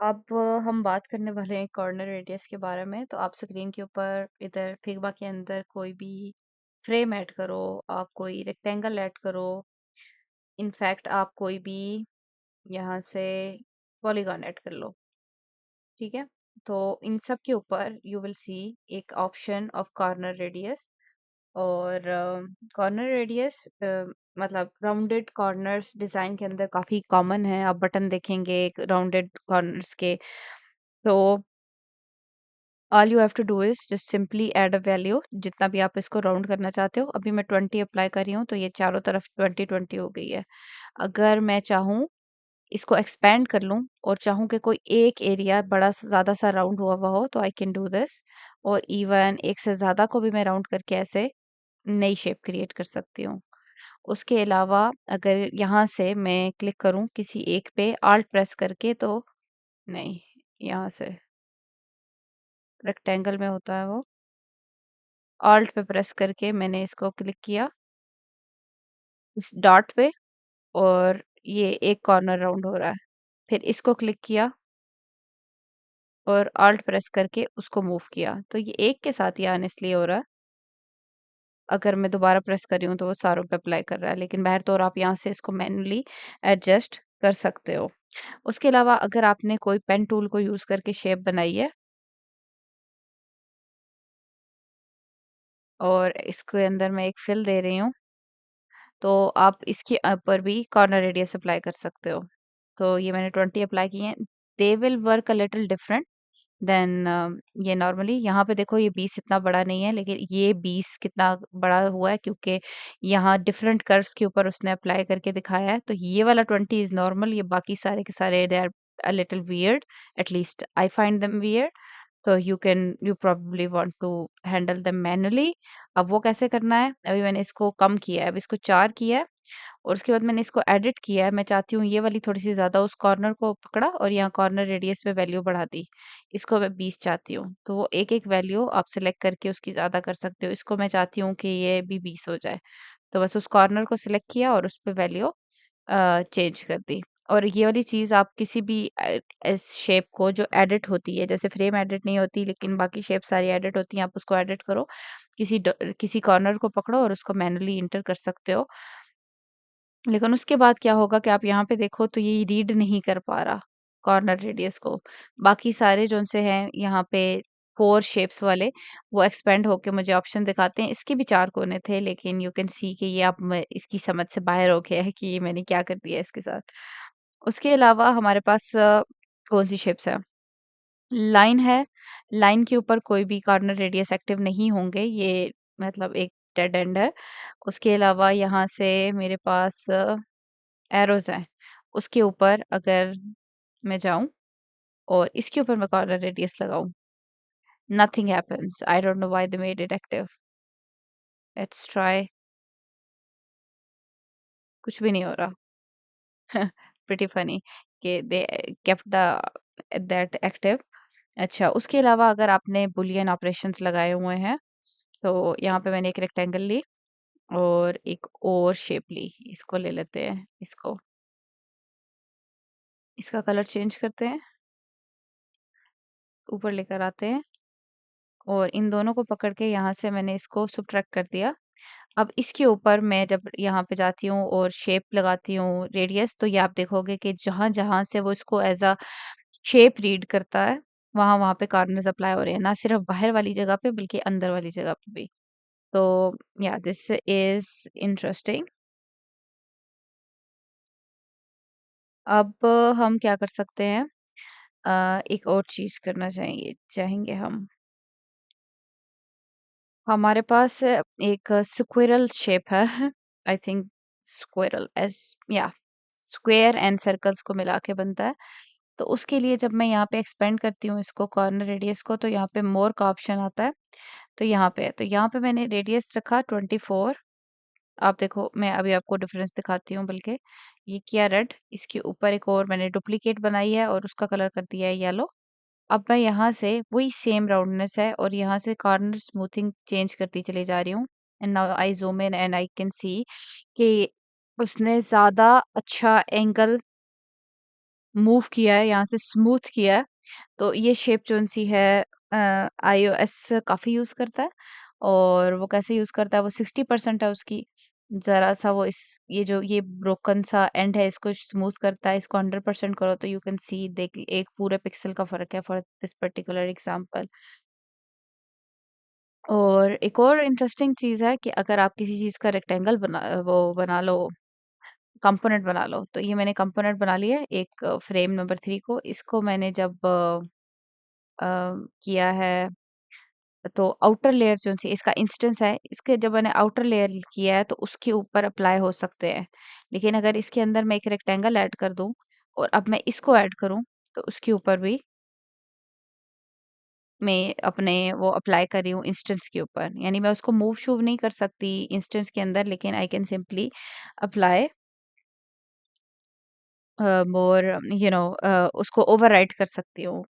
अब हम बात करने वाले हैं कॉर्नर रेडियस के बारे में। तो आप स्क्रीन के ऊपर इधर फिग्मा के अंदर कोई भी फ्रेम ऐड करो, आप कोई रेक्टेंगल ऐड करो, इनफैक्ट आप कोई भी यहाँ से पॉलीगॉन ऐड कर लो। ठीक है, तो इन सब के ऊपर यू विल सी एक ऑप्शन ऑफ कॉर्नर रेडियस। और कॉर्नर रेडियस मतलब राउंडेड कॉर्नर्स डिजाइन के अंदर काफी कॉमन है। आप बटन देखेंगे राउंडेड कॉर्नर्स के। तो all you have to do is just simply add a value, जितना भी आप इसको राउंड करना चाहते हो। अभी मैं 20 अप्लाई कर रही हूँ, तो ये चारों तरफ 20 हो गई है। अगर मैं चाहूँ इसको एक्सपेंड कर लूँ और चाहूँ कि कोई एक एरिया बड़ा ज्यादा सा राउंड हुआ हुआ हो, तो आई कैन डू दिस। और इवन एक से ज्यादा को भी मैं राउंड करके ऐसे नई शेप क्रिएट कर सकती हूँ। उसके अलावा अगर यहाँ से मैं क्लिक करूँ किसी एक पे आल्ट प्रेस करके, तो नहीं, यहाँ से रेक्टेंगल में होता है वो, ऑल्ट पे प्रेस करके मैंने इसको क्लिक किया इस डॉट पे, और ये एक कॉर्नर राउंड हो रहा है। फिर इसको क्लिक किया और ऑल्ट प्रेस करके उसको मूव किया, तो ये एक के साथ ही आने इसलिए हो रहा है। अगर मैं दोबारा प्रेस कर रही हूँ तो वो सारों पे अप्लाई कर रहा है, लेकिन बाहर तो और आप यहाँ से इसको मैन्युअली एडजस्ट कर सकते हो। उसके अलावा अगर आपने कोई पेन टूल को यूज करके शेप बनाई है और इसके अंदर मैं एक फिल दे रही हूँ, तो आप इसके ऊपर भी कॉर्नर रेडियस अप्लाई कर सकते हो। तो ये मैंने 20 अप्लाई किए हैं। They will work a little different than ये नॉर्मली। यहाँ पे देखो ये 20 इतना बड़ा नहीं है, लेकिन ये 20 कितना बड़ा हुआ है क्योंकि यहाँ डिफरेंट कर्व्स के ऊपर उसने अप्लाई करके दिखाया है। तो ये वाला 20 इज नॉर्मल, ये बाकी सारे के सारे they are a little weird, at least I find them weird. तो you probably want to handle them manually. अब वो कैसे करना है, अभी मैंने इसको कम किया है, अब इसको 4 किया है और उसके बाद मैंने इसको एडिट किया है। मैं चाहती हूँ ये वाली थोड़ी सी ज्यादा, उस कॉर्नर को पकड़ा और यहाँ कॉर्नर रेडियस पे वैल्यू बढ़ा दी। इसको मैं 20 चाहती हूँ, तो वो एक एक वैल्यू आप सिलेक्ट करके उसकी ज्यादा कर सकते हो। इसको मैं चाहती हूँ कि ये भी 20 हो जाए, तो बस उस कॉर्नर को सिलेक्ट किया और उस पर वैल्यू चेंज कर दी। और ये वाली चीज आप किसी भी इस शेप को जो एडिट होती है, जैसे फ्रेम एडिट नहीं होती लेकिन बाकी शेप सारी एडिट होती हैं, आप उसको एडिट करो, किसी कॉर्नर को पकड़ो और उसको मैनुअली इंटर कर सकते हो। लेकिन उसके बाद क्या होगा कि आप यहाँ पे देखो तो ये रीड नहीं कर पा रहा कॉर्नर रेडियस को। बाकी सारे जो से हैं यहाँ पे 4 शेप्स वाले, वो एक्सपेंड होके मुझे ऑप्शन दिखाते हैं। इसके भी 4 कोने थे, लेकिन यू कैन सी कि ये अब इसकी समझ से बाहर हो गया है कि ये मैंने क्या कर दिया इसके साथ। उसके अलावा हमारे पास कौन सी शेप्स है, लाइन है। लाइन के ऊपर कोई भी कॉर्नर रेडियस एक्टिव नहीं होंगे, ये मतलब एक डेड एंड है। उसके अलावा यहाँ से मेरे पास एरोज़ हैं। उसके ऊपर अगर मैं जाऊँ और इसके ऊपर मैं कॉर्नर रेडियस लगाऊँ, nothing happens. I don't know why they made it active. Let's try. कुछ भी नहीं हो रहा। प्रीटी फनी कि they kept the that active. अच्छा, उसके अलावा अगर आपने बूलियन ऑपरेशंस लगाए हुए हैं, तो यहाँ पे मैंने एक रेक्टेंगल ली और एक और शेप ली। इसको ले लेते हैं, इसको, इसका कलर चेंज करते हैं, ऊपर लेकर आते हैं और इन दोनों को पकड़ के यहाँ से मैंने इसको सब्ट्रैक्ट कर दिया। अब इसके ऊपर मैं जब यहाँ पे जाती हूँ और शेप लगाती हूँ रेडियस, तो ये आप देखोगे कि जहाँ-जहाँ से वो इसको एज़ अ शेप रीड करता है, वहाँ-वहाँ पे कॉर्नर्स अप्लाई हो रहे हैं, ना सिर्फ बाहर वाली जगह पे बल्कि अंदर वाली जगह पे भी। तो या दिस इज़ इंटरेस्टिंग। अब हम क्या कर सकते हैं, एक और चीज़ करना चाहेंगे हम। हमारे पास एक स्क्विरल शेप है। आई थिंक स्क्विरल एस, या स्क्वायर एंड सर्कल्स को मिला के बनता है। तो उसके लिए जब मैं यहाँ पे एक्सपेंड करती हूँ इसको कॉर्नर रेडियस को, तो यहाँ पे मोर का ऑप्शन आता है। तो यहाँ पे है, तो यहाँ पे मैंने रेडियस रखा 24। आप देखो, मैं अभी आपको डिफरेंस दिखाती हूँ, बल्कि ये किया रेड, इसके ऊपर एक और मैंने डुप्लीकेट बनाई है और उसका कलर कर दिया है येलो। अब मैं यहाँ से वही सेम राउंडनेस है और यहाँ से कॉर्नर स्मूथिंग चेंज करती चली जा रही हूँ। And now I zoom in and I can see कि उसने ज़्यादा अच्छा एंगल मूव किया है, यहाँ से स्मूथ किया है, तो ये शेप जो-सी है आईओएस काफ़ी यूज़ करता है और वो कैसे यूज़ करता है, वो 60% है उसकी, ज़रा-सा वो इस ये ब्रोकन सा एंड है, इसको स्मूथ करता है, इसको 100% करो तो यू कैन सी देख एक पूरे पिक्सल का फ़र्क है फॉर दिस पर्टिकुलर एग्ज़ाम्पल। और एक और इंटरेस्टिंग चीज़ है कि अगर आप किसी चीज़ का रेक्टेंगल वो बना लो, कंपोनेंट बना लो, तो ये मैंने कंपोनेंट बना लिया है, एक फ्रेम नंबर 3 को, इसको मैंने जब किया है, तो आउटर लेयर जो-सी इसका इंस्टेंस है, इसके जब मैंने आउटर लेयर किया है, तो उसके ऊपर अप्लाई हो सकते हैं। लेकिन अगर इसके अंदर मैं एक रेक्टेंगल ऐड कर दूँ और अब मैं इसको ऐड करूँ, तो उसके ऊपर भी मैं अपने वो अप्लाई कर रही हूँ इंस्टेंस के ऊपर। यानी मैं उसको मूव-शूव नहीं कर सकती इंस्टेंस के अंदर, लेकिन I can simply apply more उसको ओवरराइड कर सकती हूँ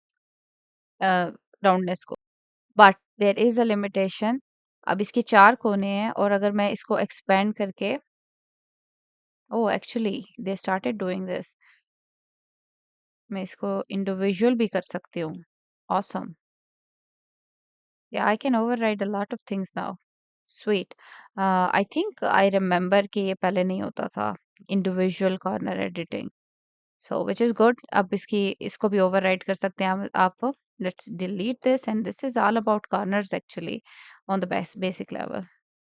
राउंडनेस को। But there is a limitation. अब इसके 4 कोने हैं और अगर मैं इसको एक्सपेंड करके oh! Actually they started doing this. मैं इसको इंडिविजुअल भी कर सकती हूँ। ऑसम! या I can override a lot of things now. Sweet. I think I remember कि ये पहले नहीं होता था, individual corner editing. So which is good. अब इसको भी ओवरराइड कर सकते हैं आप। Let's delete this and this is all about corners actually on the basic level.